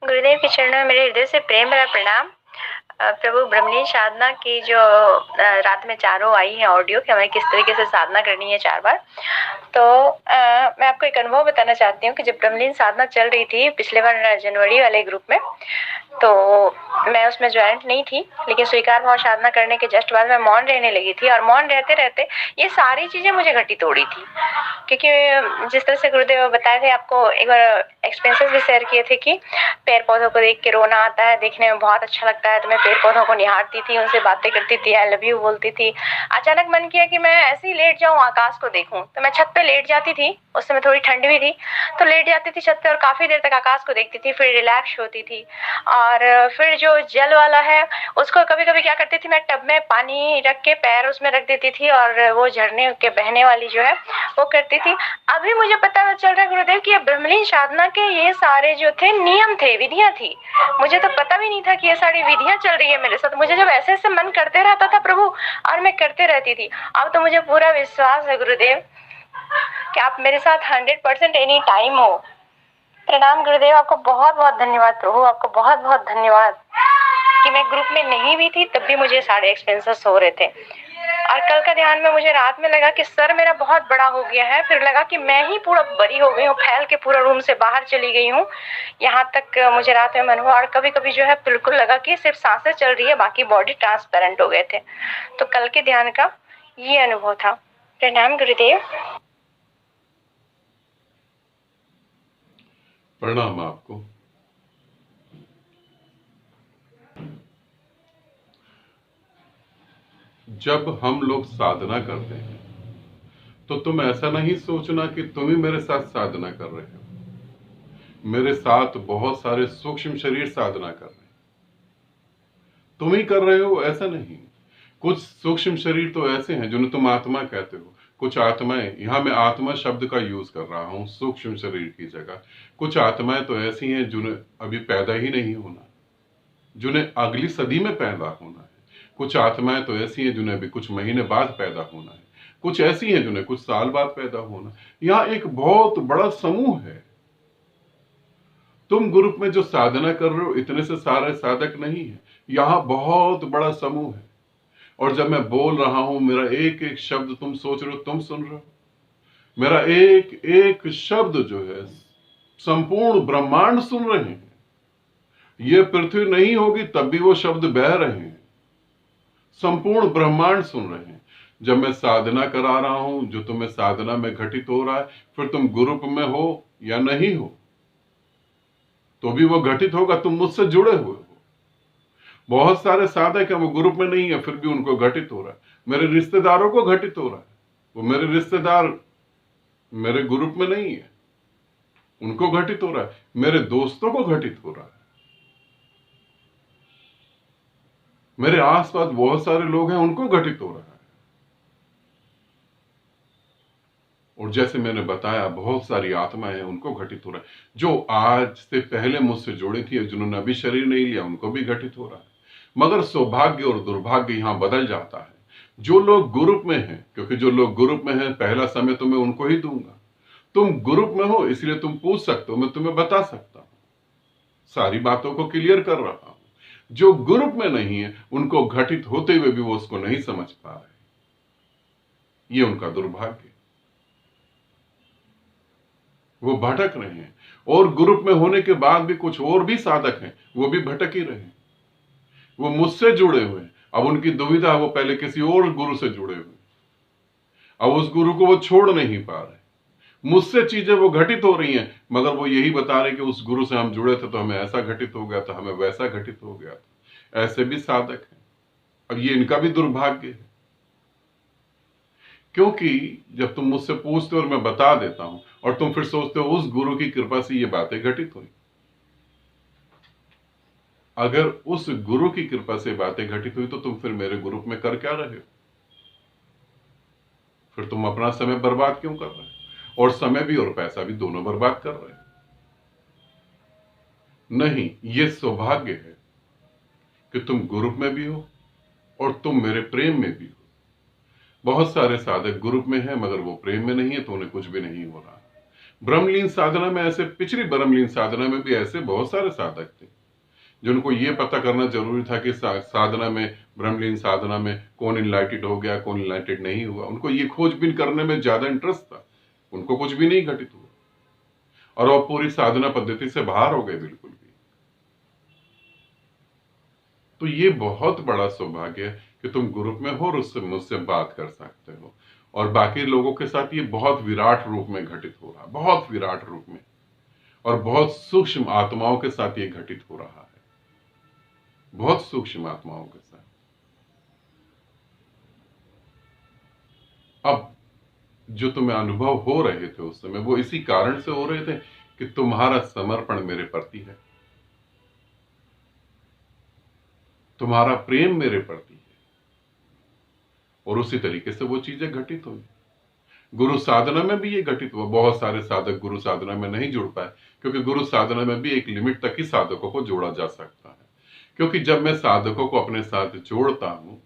गुरुदेव के चरणों में मेरे हृदय से प्रेम भरा प्रणाम। प्रभु ब्रह्मलीन साधना की जो रात में चारों आई है ऑडियो कि हमें किस तरीके से साधना करनी है 4 बार। तो मैं आपको एक अनुभव बताना चाहती हूँ कि जब ब्रह्मलीन साधना चल रही थी पिछले बार जनवरी वाले ग्रुप में, तो मैं उसमें ज्वाइंट नहीं थी, लेकिन स्वीकार भाव साधना करने के जस्ट बाद मैं मौन रहने लगी थी और मौन रहते रहते ये सारी चीजें मुझे घटित हो रही थी। क्योंकि जिस तरह से गुरुदेव बताए थे, आपको एक बार एक्सपीरियंसेस भी शेयर किए थे कि पेड़ पौधों को देख के रोना आता है, देखने में बहुत अच्छा लगता है, तो मैं पेड़ पौधों को निहारती थी, उनसे बातें करती थी, आई लव यू बोलती थी। अचानक मन किया कि मैं ऐसे ही लेट जाऊं, आकाश को देखूं, तो मैं छत पे लेट जाती थी। उस समय थोड़ी ठंड भी थी, तो लेट जाती थी छत पे और काफी देर तक आकाश को देखती थी, फिर रिलैक्स होती थी। और फिर जो जल वाला है उसको कभी कभी क्या करती थी, मैं टब में पानी रख के पैर उसमें रख देती थी और वो झरने के बहने वाली जो है वो करती थी। अभी मुझे पता चल रहा है गुरुदेव कि ये ब्रह्मलीन साधना के ये सारे जो थे नियम थे, विधियां थी। मुझे तो पता भी नहीं था कि ये सारी विधियां चल रही है मेरे साथ। मुझे जब ऐसे ऐसे मन करते रहता था प्रभु, और मैं करते रहती थी। अब तो मुझे पूरा विश्वास है गुरुदेव कि आप मेरे साथ 100% एनी टाइम हो। प्रणाम गुरुदेव, आपको बहुत बहुत धन्यवाद प्रभु, आपको बहुत बहुत धन्यवाद कि मैं ग्रुप में नहीं भी थी तब भी मुझे सारे एक्सपेंसेस हो रहे थे। और कल का ध्यान में मुझे रात में लगा कि सर मेरा बहुत बड़ा हो गया है, फिर लगा कि मैं ही पूरा बड़ी हो गई हूँ, फैल के पूरा रूम से बाहर चली गई हूँ। यहाँ तक मुझे रात में मन हुआ। और कभी कभी जो है बिल्कुल लगा कि सिर्फ सांसें चल रही है, बाकी बॉडी ट्रांसपेरेंट हो गए थे। तो कल के ध्यान का ये अनुभव था। प्रणाम गुरुदेव। प्रणाम आपको। जब हम लोग साधना करते हैं तो तुम ऐसा नहीं सोचना कि तुम ही मेरे साथ साधना कर रहे हो। मेरे साथ बहुत सारे सूक्ष्म शरीर साधना कर रहे हैं, तुम ही कर रहे हो ऐसा नहीं। कुछ सूक्ष्म शरीर तो ऐसे हैं जिन्हें तुम आत्मा कहते हो। कुछ आत्माएं, यहां मैं आत्मा शब्द का यूज कर रहा हूं सूक्ष्म शरीर की जगह। कुछ आत्माएं तो ऐसी हैं जिन्हें अभी पैदा ही नहीं होना, जिन्हें अगली सदी में पैदा होना है। कुछ आत्माएं तो ऐसी हैं जिन्हें अभी कुछ महीने बाद पैदा होना है। कुछ ऐसी हैं जिन्हें कुछ साल बाद पैदा होना। यहां एक बहुत बड़ा समूह है। तुम ग्रुप में जो साधना कर रहे हो इतने से सारे साधक नहीं है, यहां बहुत बड़ा समूह है। और जब मैं बोल रहा हूं, मेरा एक एक शब्द तुम सोच रहे हो, तुम सुन रहे हो। मेरा एक एक शब्द जो है संपूर्ण ब्रह्मांड सुन रहे हैं। ये पृथ्वी नहीं होगी तब भी वो शब्द बह रहे हैं, संपूर्ण ब्रह्मांड सुन रहे हैं। जब मैं साधना करा रहा हूं, जो तुम्हें साधना में घटित हो रहा है, फिर तुम ग्रुप में हो या नहीं हो तो भी वो घटित होगा, तुम मुझसे जुड़े हुए हो। बहुत सारे साधक हैं वो ग्रुप में नहीं है फिर भी उनको घटित हो रहा है। मेरे रिश्तेदारों को घटित हो रहा है, वो मेरे रिश्तेदार मेरे ग्रुप में नहीं है, उनको घटित हो रहा है। मेरे दोस्तों को घटित हो रहा है। मेरे आसपास बहुत सारे लोग हैं, उनको घटित हो रहा है। और जैसे मैंने बताया, बहुत सारी आत्माएं हैं, उनको घटित हो रहा है। जो आज से पहले मुझसे जुड़ी थी, जिन्होंने अभी शरीर नहीं लिया, उनको भी घटित हो रहा है। मगर सौभाग्य और दुर्भाग्य यहां बदल जाता है। जो लोग ग्रुप में हैं, क्योंकि जो लोग ग्रुप में हैं पहला समय तो मैं उनको ही दूंगा। तुम ग्रुप में हो इसलिए तुम पूछ सकते हो, मैं तुम्हें बता सकता हूं, सारी बातों को क्लियर कर रहा हूं। जो ग्रुप में नहीं है उनको घटित होते हुए भी वो उसको नहीं समझ पा रहे, ये उनका दुर्भाग्य। वो भटक रहे हैं। और ग्रुप में होने के बाद भी कुछ और भी साधक हैं, वो भी भटक ही रहे हैं। वो मुझसे जुड़े हुए हैं, अब उनकी दुविधा, वो पहले किसी और गुरु से जुड़े हुए, अब उस गुरु को वो छोड़ नहीं पा रहे। मुझसे चीजें वो घटित हो रही हैं, मगर वो यही बता रहे कि उस गुरु से हम जुड़े थे तो हमें ऐसा घटित हो गया था, हमें वैसा घटित हो गया था। ऐसे भी साधक हैं। अब ये इनका भी दुर्भाग्य है, क्योंकि जब तुम मुझसे पूछते हो और मैं बता देता हूं और तुम फिर सोचते हो उस गुरु की कृपा से ये बातें घटित हुई। अगर उस गुरु की कृपा से बातें घटित हुई तो तुम फिर मेरे ग्रुप में कर क्या रहे हो? फिर तुम अपना समय बर्बाद क्यों कर रहे हो? और समय भी और पैसा भी दोनों बर्बाद कर रहे हो। नहीं, ये सौभाग्य है कि तुम ग्रुप में भी हो और तुम मेरे प्रेम में भी हो। बहुत सारे साधक ग्रुप में हैं मगर वो प्रेम में नहीं है तो उन्हें कुछ भी नहीं हो रहा। ब्रह्मलीन साधना में ऐसे, पिछली ब्रह्मलीन साधना में भी ऐसे बहुत सारे साधक थे जिनको ये पता करना जरूरी था कि साधना में, ब्रह्मलीन साधना में कौन इनलाइटेड हो गया, कौन इनलाइटेड नहीं हुआ। उनको ये खोजबीन करने में ज्यादा इंटरेस्ट था, उनको कुछ भी नहीं घटित हुआ और वो पूरी साधना पद्धति से बाहर हो गए बिल्कुल भी। तो ये बहुत बड़ा सौभाग्य है कि तुम ग्रुप में हो और उससे मुझसे बात कर सकते हो। और बाकी लोगों के साथ ये बहुत विराट रूप में घटित हो रहा, बहुत विराट रूप में, और बहुत सूक्ष्म आत्माओं के साथ ये घटित हो रहा है, बहुत सूक्ष्म आत्माओं के साथ। अब जो तुम्हें अनुभव हो रहे थे उस समय, वो इसी कारण से हो रहे थे कि तुम्हारा समर्पण मेरे प्रति है, तुम्हारा प्रेम मेरे प्रति है, और उसी तरीके से वो चीजें घटित हुई। गुरु साधना में भी ये घटित हुआ। बहुत सारे साधक गुरु साधना में नहीं जुड़ पाए, क्योंकि गुरु साधना में भी एक लिमिट तक ही साधकों को जोड़ा जा सकता है। क्योंकि जब मैं साधकों को अपने साथ जोड़ता हूं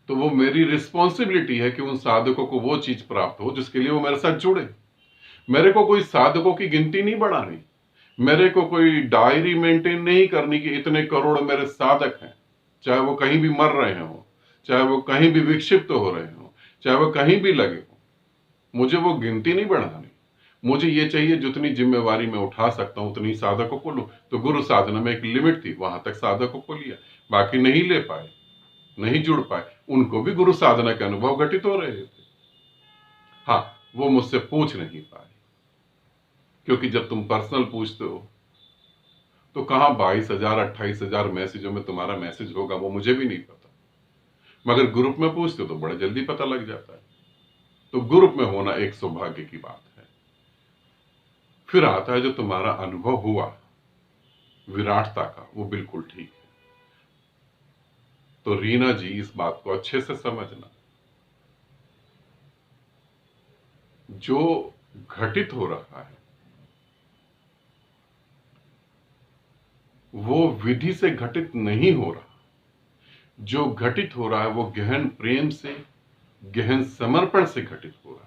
तो वो मेरी रिस्पॉन्सिबिलिटी है कि उन साधकों को वो चीज प्राप्त हो जिसके लिए वो मेरे साथ जुड़े। मेरे को कोई साधकों की गिनती नहीं बढ़ानी, मेरे को कोई डायरी मेंटेन नहीं करनी कि इतने करोड़ मेरे साधक हैं, चाहे वो कहीं भी मर रहे हो, चाहे वो कहीं भी विक्षिप्त हो रहे हो, चाहे वो कहीं भी लगे हो। मुझे वो गिनती नहीं बढ़ानी। मुझे ये चाहिए जितनी जिम्मेवारी मैं उठा सकता हूं उतनी साधकों को लूं। तो गुरु साधना में एक लिमिट थी, वहां तक साधकों को लिया, बाकी नहीं ले पाए, नहीं जुड़ पाए। उनको भी गुरु साधना के अनुभव घटित हो रहे थे। हाँ, वो मुझसे पूछ नहीं पाए, क्योंकि जब तुम पर्सनल पूछते हो तो कहां 22,000 28,000 मैसेजों में तुम्हारा मैसेज होगा, वो मुझे भी नहीं पता। मगर ग्रुप में पूछते हो तो बड़ा जल्दी पता लग जाता है। तो ग्रुप में होना एक सौभाग्य की बात है। फिर आता है जो तुम्हारा अनुभव हुआ विराटता का, वो बिल्कुल ठीक है। तो रीना जी, इस बात को अच्छे से समझना, जो घटित हो रहा है वो विधि से घटित नहीं हो रहा। जो घटित हो रहा है वो गहन प्रेम से, गहन समर्पण से घटित हो रहा है।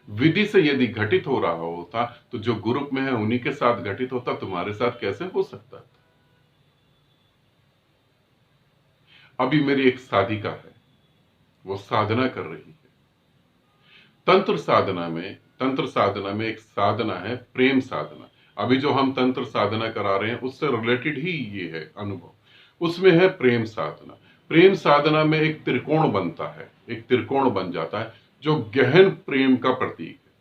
विधि से यदि घटित हो रहा होता तो जो ग्रुप में है उन्हीं के साथ घटित होता, तुम्हारे साथ कैसे हो सकता था? अभी मेरी एक साधिका है, वो साधना कर रही है। तंत्र साधना में एक साधना है प्रेम साधना। अभी जो हम तंत्र साधना करा रहे हैं उससे रिलेटेड ही ये है अनुभव। उसमें है प्रेम साधना। प्रेम साधना में एक त्रिकोण बनता है, एक त्रिकोण बन जाता है जो गहन प्रेम का प्रतीक है,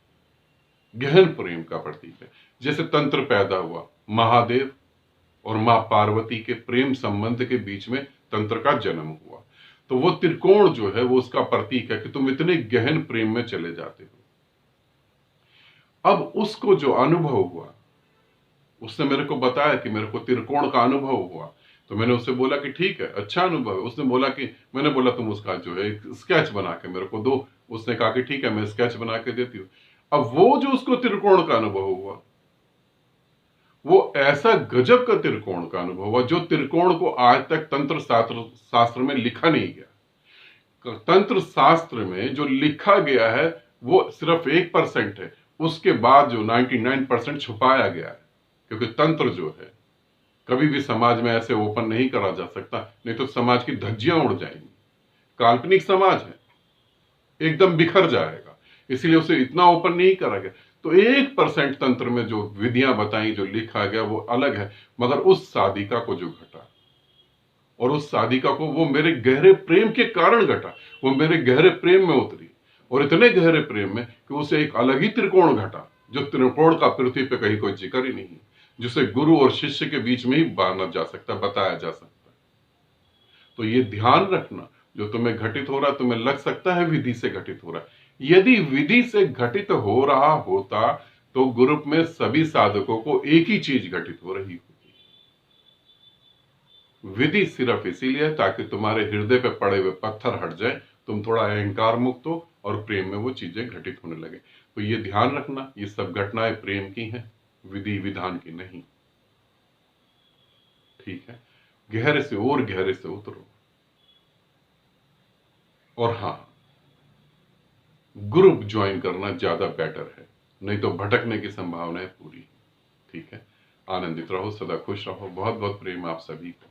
गहन प्रेम का प्रतीक है। जैसे तंत्र पैदा हुआ, महादेव और मां पार्वती के प्रेम संबंध के बीच में तंत्र का जन्म हुआ। तो वो त्रिकोण जो है वो उसका प्रतीक है कि तुम इतने गहन प्रेम में चले जाते हो। अब उसको जो अनुभव हुआ, उसने मेरे को बताया कि मेरे को त्रिकोण का अनुभव हुआ। तो मैंने उससे बोला कि ठीक है, अच्छा अनुभव है। उसने बोला कि, मैंने बोला तुम उसका जो है एक स्केच बना के मेरे को दो। उसने कहा कि ठीक है, मैं स्केच बना के देती हूँ। अब वो जो उसको त्रिकोण का अनुभव हुआ, वो ऐसा गजब का त्रिकोण का अनुभव हुआ जो त्रिकोण को आज तक तंत्र शास्त्र में लिखा नहीं गया। तंत्र शास्त्र में जो लिखा गया है वो सिर्फ 1% है, उसके बाद जो 99% छुपाया गया है। क्योंकि तंत्र जो है कभी भी समाज में ऐसे ओपन नहीं करा जा सकता, नहीं तो समाज की धज्जियां उड़ जाएंगी। काल्पनिक समाज है, एकदम बिखर जाएगा, इसलिए उसे इतना ओपन नहीं करा गया। तो 1% तंत्र में जो विधियां बताई, जो लिखा गया वो अलग है। मगर उस साधिका को जो घटा, और उस साधिका को वो मेरे गहरे प्रेम के कारण घटा, वो मेरे गहरे प्रेम में उतरी, और इतने गहरे प्रेम में कि उसे एक अलग ही त्रिकोण घटा, जो त्रिकोण का पृथ्वी पे कहीं कोई जिक्र ही नहीं, जिसे गुरु और शिष्य के बीच में ही बांधा जा सकता, बताया जा सकता। तो ये ध्यान रखना, जो तुम्हें घटित हो रहा है, तुम्हें लग सकता है विधि से घटित हो रहा है। यदि विधि से घटित हो रहा होता तो ग्रुप में सभी साधकों को एक ही चीज घटित हो रही होती। विधि सिर्फ इसीलिए ताकि तुम्हारे हृदय पे पड़े हुए पत्थर हट जाए, तुम थोड़ा अहंकार मुक्त हो और प्रेम में वो चीजें घटित होने लगे। तो ये ध्यान रखना, ये सब घटनाएं प्रेम की हैं, विधि विधान की नहीं। ठीक है, गहरे से और गहरे से उतरो। और हाँ, ग्रुप ज्वाइन करना ज्यादा बेटर है, नहीं तो भटकने की संभावना है पूरी। ठीक है, आनंदित रहो, सदा खुश रहो। बहुत बहुत प्रेम आप सभी को।